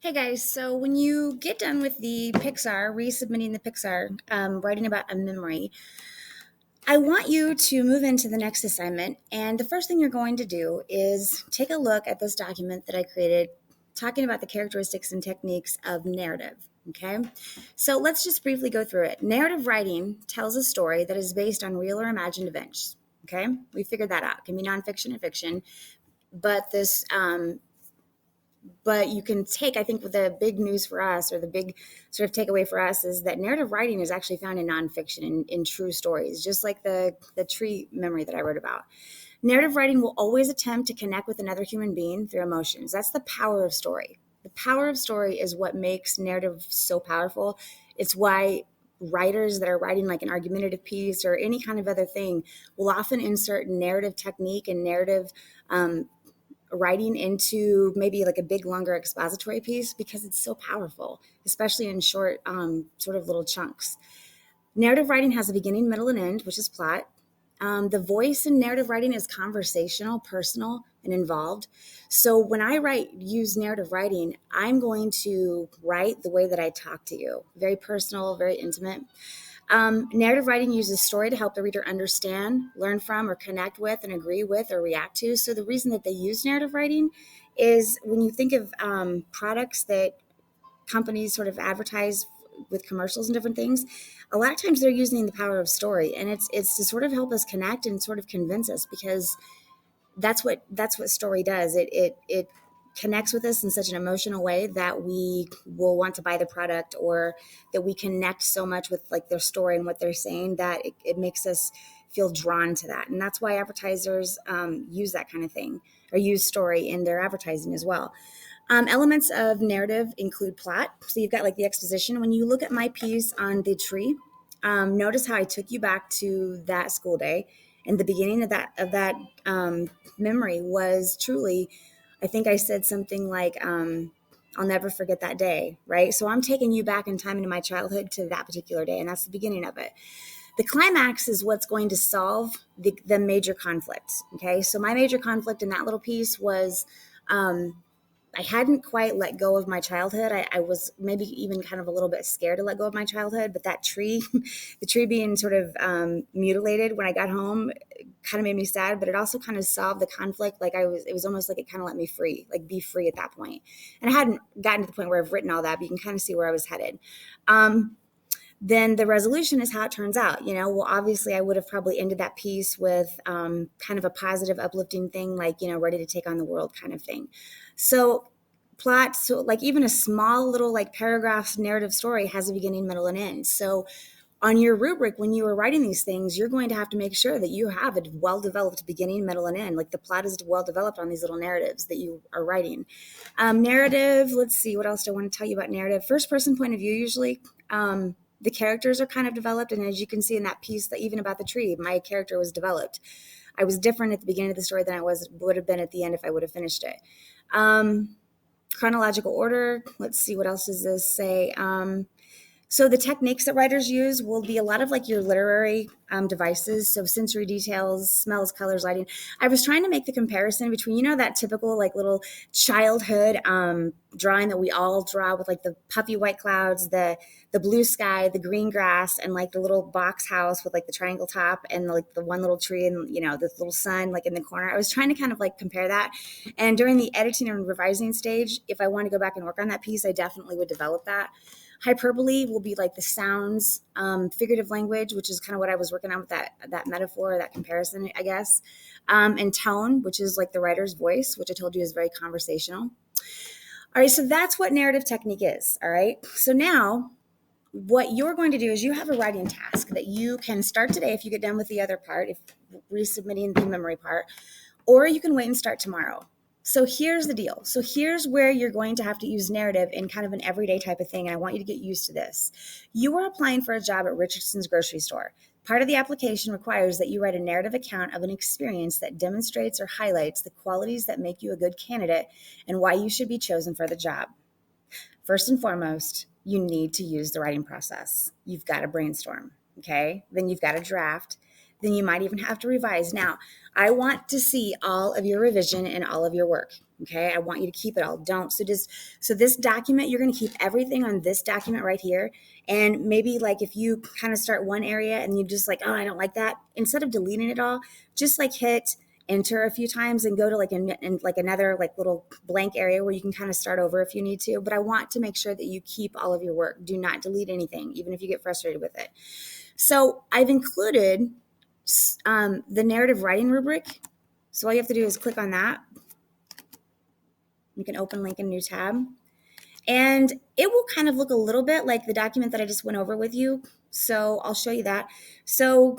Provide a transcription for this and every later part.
Hey guys, so when you get done with the Pixar, resubmitting the Pixar, writing about a memory, I want you to move into the next assignment. And the first thing you're going to do is take a look at this document that I created talking about the characteristics and techniques of narrative. Okay, so let's just briefly go through it. Narrative writing tells a story that is based on real or imagined events. Okay, we figured that out. It can be nonfiction or fiction, but but you can take, I think, the big news for us, or the big sort of takeaway for us, is that narrative writing is actually found in nonfiction, in true stories, just like the tree memory that I wrote about. Narrative writing will always attempt to connect with another human being through emotions. That's the power of story. The power of story is what makes narrative so powerful. It's why writers that are writing like an argumentative piece or any kind of other thing will often insert narrative technique and narrative writing into maybe like a big, longer expository piece because it's so powerful, especially in short, sort of little chunks. Narrative writing has a beginning, middle, and end, which is plot. The voice in narrative writing is conversational, personal, and involved. So when I use narrative writing, I'm going to write the way that I talk to you, very personal, very intimate. Narrative writing uses story to help the reader understand, learn from, or connect with, and agree with, or react to. So the reason that they use narrative writing is when you think of products that companies sort of advertise with commercials and different things, a lot of times they're using the power of story, and it's to sort of help us connect and sort of convince us, because that's what story does. It connects with us in such an emotional way that we will want to buy the product, or that we connect so much with like their story and what they're saying that it makes us feel drawn to that. And that's why advertisers use that kind of thing, or use story in their advertising as well. Elements of narrative include plot. So you've got like the exposition. When you look at my piece on the tree, notice how I took you back to that school day, and the beginning of that memory was truly, I think I said something like, I'll never forget that day, right? So I'm taking you back in time into my childhood to that particular day, and that's the beginning of it. The climax is what's going to solve the major conflict. Okay, so my major conflict in that little piece was, I hadn't quite let go of my childhood. I was maybe even kind of a little bit scared to let go of my childhood, but that tree, the tree being sort of mutilated when I got home, kind of made me sad, but it also kind of solved the conflict. Like it was almost like it kind of let me free, like be free at that point. And I hadn't gotten to the point where I've written all that, but you can kind of see where I was headed. Then the resolution is how it turns out. Well, obviously I would have probably ended that piece with kind of a positive, uplifting thing, like, ready to take on the world kind of thing. So plot, so like even a small little like paragraph narrative story has a beginning, middle, and end. So on your rubric, when you are writing these things, you're going to have to make sure that you have a well-developed beginning, middle, and end. Like the plot is well-developed on these little narratives that you are writing. Narrative, let's see, what else do I want to tell you about narrative? First-person point of view, usually. The characters are kind of developed, and as you can see in that piece, that even about the tree, my character was developed. I was different at the beginning of the story than I would have been at the end if I would have finished it. Chronological order. Let's see, what else does this say? So the techniques that writers use will be a lot of like your literary devices. So sensory details, smells, colors, lighting. I was trying to make the comparison between, that typical like little childhood drawing that we all draw with like the puffy white clouds, the blue sky, the green grass, and like the little box house with like the triangle top and like the one little tree and, the little sun like in the corner. I was trying to kind of like compare that. And during the editing and revising stage, if I want to go back and work on that piece, I definitely would develop that. Hyperbole will be like the sounds, figurative language, which is kind of what I was working on with that metaphor, that comparison, I guess, and tone, which is like the writer's voice, which I told you is very conversational. All right, so that's what narrative technique is. All right, so now what you're going to do is you have a writing task that you can start today if you get done with the other part, if resubmitting the memory part, or you can wait and start tomorrow. So here's the deal. So here's where you're going to have to use narrative in kind of an everyday type of thing. And I want you to get used to this. You are applying for a job at Richardson's grocery store. Part of the application requires that you write a narrative account of an experience that demonstrates or highlights the qualities that make you a good candidate and why you should be chosen for the job. First and foremost, you need to use the writing process. You've got to brainstorm, okay? Then you've got to draft. Then you might even have to revise. Now, I want to see all of your revision and all of your work. Okay. I want you to keep it all. Don't. So this document, you're going to keep everything on this document right here. And maybe like if you kind of start one area and you just like, oh, I don't like that. Instead of deleting it all, just like hit enter a few times and go to like another like little blank area where you can kind of start over if you need to. But I want to make sure that you keep all of your work. Do not delete anything, even if you get frustrated with it. So I've included the narrative writing rubric. So all you have to do is click on that. You can open link in a new tab. And it will kind of look a little bit like the document that I just went over with you. So I'll show you that. So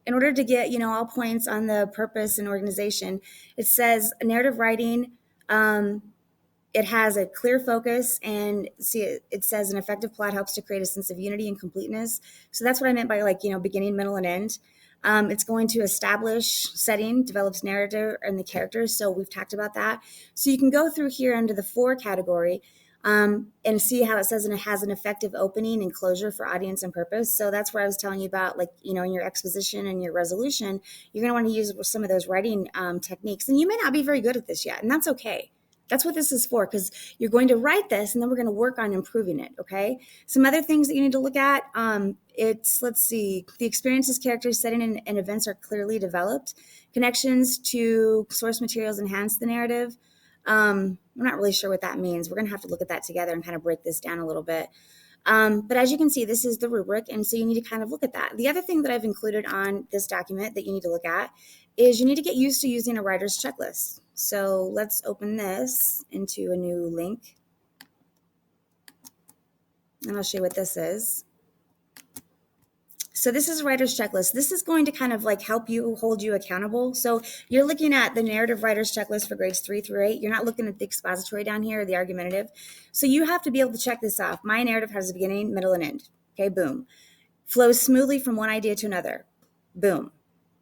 in order to get, all points on the purpose and organization, it says narrative writing. It has a clear focus, and see, it says an effective plot helps to create a sense of unity and completeness. So that's what I meant by beginning, middle, and end. It's going to establish setting, develops narrative and the characters. So we've talked about that. So you can go through here under the for category and see how it says, and it has an effective opening and closure for audience and purpose. So that's where I was telling you about, in your exposition and your resolution, you're going to want to use some of those writing techniques. And you may not be very good at this yet, and that's okay. That's what this is for, because you're going to write this and then we're going to work on improving it, okay? Some other things that you need to look at, let's see, the experiences, characters, setting, and events are clearly developed. Connections to source materials enhance the narrative. I'm not really sure what that means. We're going to have to look at that together and kind of break this down a little bit. But as you can see, this is the rubric, and so you need to kind of look at that. The other thing that I've included on this document that you need to look at is you need to get used to using a writer's checklist. So let's open this into a new link, and I'll show you what this is. So this is a writer's checklist. This is going to kind of help you hold you accountable. So you're looking at the narrative writer's checklist for grades 3 through 8. You're not looking at the expository down here or the argumentative. So you have to be able to check this off. My narrative has a beginning, middle, and end. Okay, boom. Flows smoothly from one idea to another. Boom.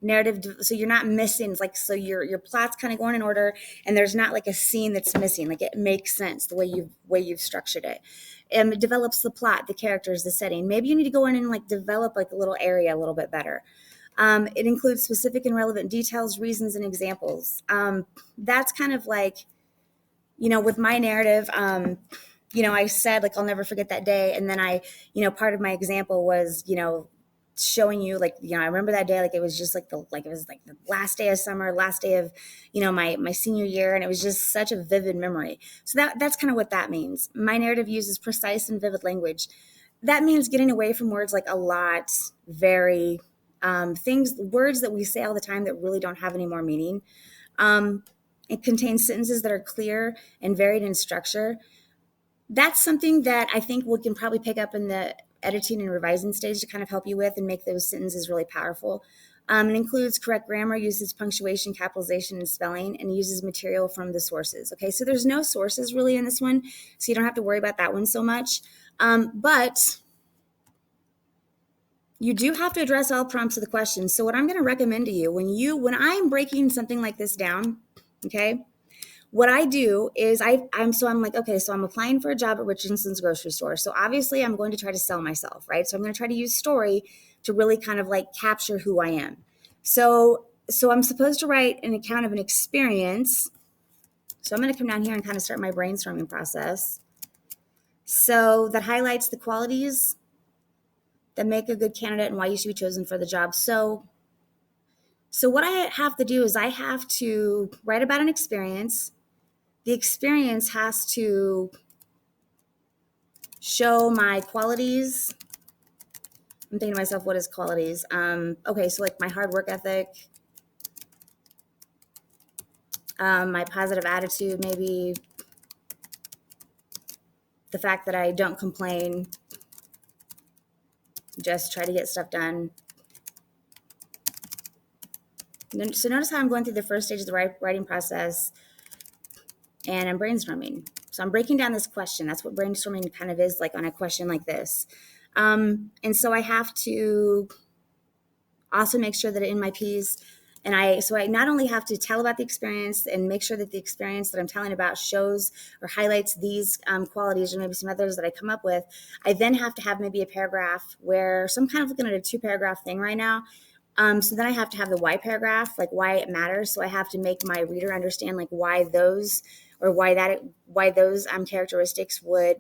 Narrative, so you're not missing, so your plot's kind of going in order, and there's not a scene that's missing. It makes sense the way you've structured it. It develops the plot, the characters, the setting. Maybe you need to go in and develop a little area a little bit better. It includes specific and relevant details, reasons, and examples. That's kind of with my narrative, I said I'll never forget that day, and then part of my example was showing you I remember that day it was just it was the last day of summer, last day of my senior year, and it was just such a vivid memory. So that's kind of what that means. My narrative uses precise and vivid language. That means getting away from words like a lot, very, words that we say all the time that really don't have any more meaning. It contains sentences that are clear and varied in structure. That's something that I think we can probably pick up in the editing and revising stage to kind of help you with and make those sentences really powerful. It includes correct grammar, uses punctuation, capitalization, and spelling, and uses material from the sources. Okay, so there's no sources really in this one, so you don't have to worry about that one so much. But you do have to address all prompts of the questions. So what I'm going to recommend to you, when I'm breaking something like this down, okay, what I do is I'm applying for a job at Richardson's grocery store. So obviously I'm going to try to sell myself, right? So I'm going to try to use story to really kind of capture who I am. So I'm supposed to write an account of an experience. So I'm going to come down here and kind of start my brainstorming process. So that highlights the qualities that make a good candidate and why you should be chosen for the job. So what I have to do is I have to write about an experience. The experience has to show my qualities. I'm thinking to myself, what is qualities? Okay, so my hard work ethic, my positive attitude, maybe the fact that I don't complain, just try to get stuff done. So notice how I'm going through the first stage of the writing process, and I'm brainstorming. So I'm breaking down this question. That's what brainstorming kind of is on a question like this. And so I have to also make sure that in my piece, I not only have to tell about the experience and make sure that the experience that I'm telling about shows or highlights these qualities or maybe some others that I come up with, I then have to have maybe a paragraph where, so I'm kind of looking at a 2-paragraph thing right now, So then I have to have the why paragraph, like why it matters. So I have to make my reader understand like why those, or why those characteristics would